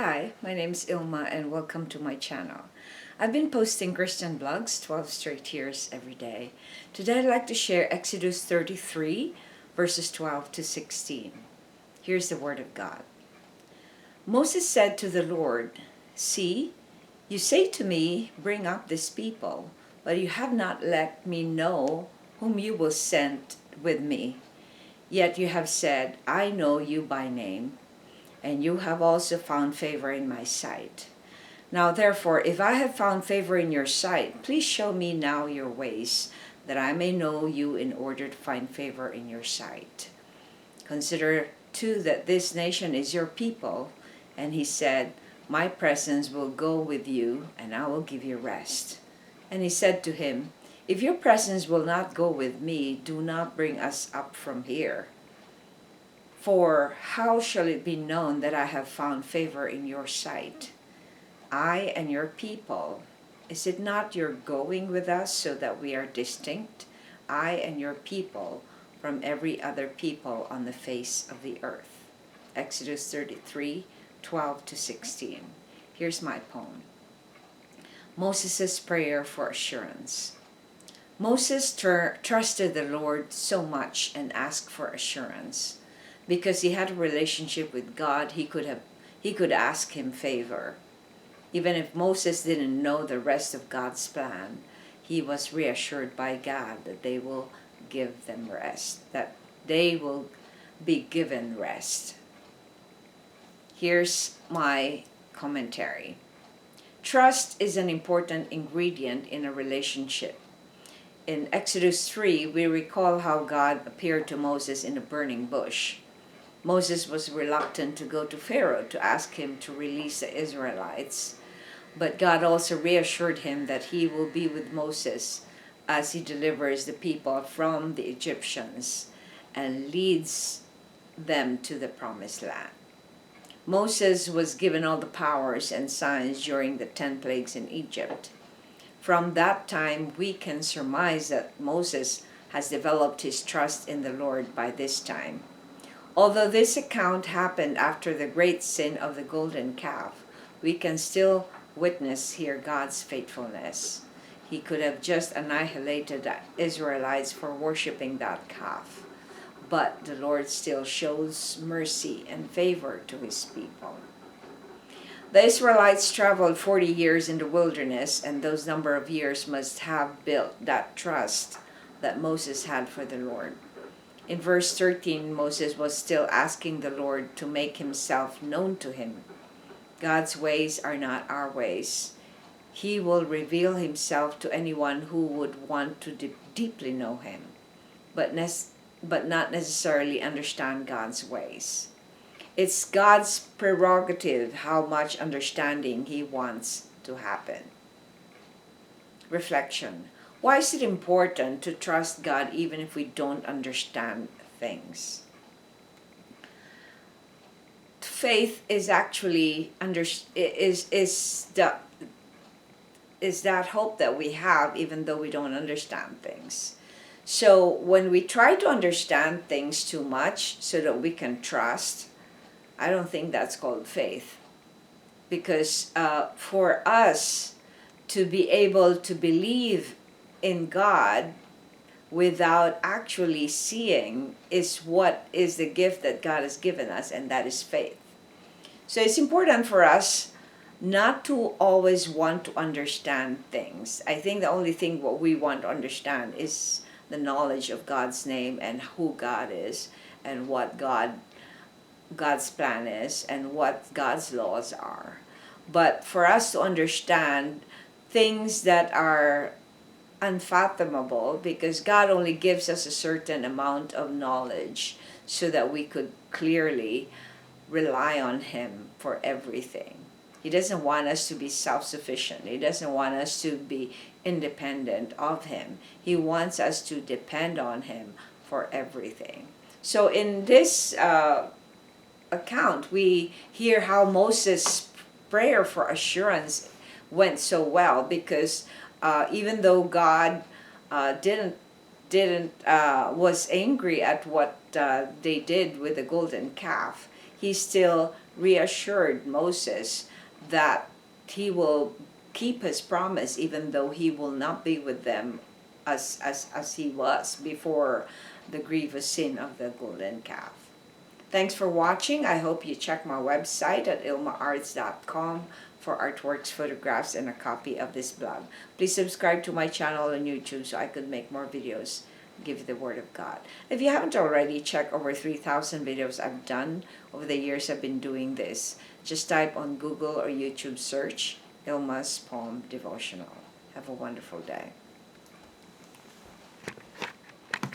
Hi, my name is Ilma and welcome to my channel. I've been posting Christian blogs 12 straight years every day. Today I'd like to share Exodus 33 verses 12 to 16. Here's the word of God. Moses said to the Lord, "See, you say to me, bring up this people, but you have not let me know whom you will send with me. Yet you have said, I know you by name, and you have also found favor in my sight. Now therefore, if I have found favor in your sight, please show me now your ways, that I may know you in order to find favor in your sight. Consider too that this nation is your people." And he said, "My presence will go with you, and I will give you rest." And he said to him, "If your presence will not go with me, do not bring us up from here. For how shall it be known that I have found favor in your sight, I and your people? Is it not your going with us so that we are distinct, I and your people, from every other people on the face of the earth?" Exodus 33, 12 to 16. Here's my poem. Moses' prayer for assurance. Moses trusted the Lord so much and asked for assurance. Because he had a relationship with God, he could ask him favor. Even if Moses didn't know the rest of God's plan, he was reassured by God that they will give them rest, that they will be given rest. Here's my commentary. Trust is an important ingredient in a relationship. In Exodus 3, we recall how God appeared to Moses in a burning bush. Moses was reluctant to go to Pharaoh to ask him to release the Israelites, but God also reassured him that he will be with Moses as he delivers the people from the Egyptians and leads them to the promised land. Moses was given all the powers and signs during the 10 plagues in Egypt. From that time, we can surmise that Moses has developed his trust in the Lord by this time. Although this account happened after the great sin of the golden calf, we can still witness here God's faithfulness. He could have just annihilated the Israelites for worshiping that calf, but the Lord still shows mercy and favor to his people. The Israelites traveled 40 years in the wilderness, and those number of years must have built that trust that Moses had for the Lord. In verse 13, Moses was still asking the Lord to make himself known to him. God's ways are not our ways. He will reveal himself to anyone who would want to deeply know him, but not necessarily understand God's ways. It's God's prerogative how much understanding he wants to happen. Reflection. Why is it important to trust God even if we don't understand things? Faith is actually is that hope that we have even though we don't understand things. So when we try to understand things too much so that we can trust, I don't think that's called faith. Because for us to be able to believe in God without actually seeing is what is the gift that God has given us, and that is faith. So it's important for us not to always want to understand things. I think the only thing what we want to understand is the knowledge of God's name and who God is and what God's plan is and what God's laws are. But for us to understand things that are unfathomable, because God only gives us a certain amount of knowledge so that we could clearly rely on him for everything. He doesn't want us to be self-sufficient. He doesn't want us to be independent of him. He wants us to depend on him for everything. So in this account, we hear how Moses' prayer for assurance went so well, because even though God didn't didn't was angry at what they did with the golden calf, he still reassured Moses that he will keep his promise even though he will not be with them as he was before the grievous sin of the golden calf. Thanks for watching. I hope you check my website at ilmaarts.com for artworks, photographs, and a copy of this blog. Please subscribe to my channel on YouTube so I could make more videos, give you the Word of God. If you haven't already, check over 3,000 videos I've done over the years I've been doing this. Just type on Google or YouTube search ILMA'S Poem Devotional. Have a wonderful day.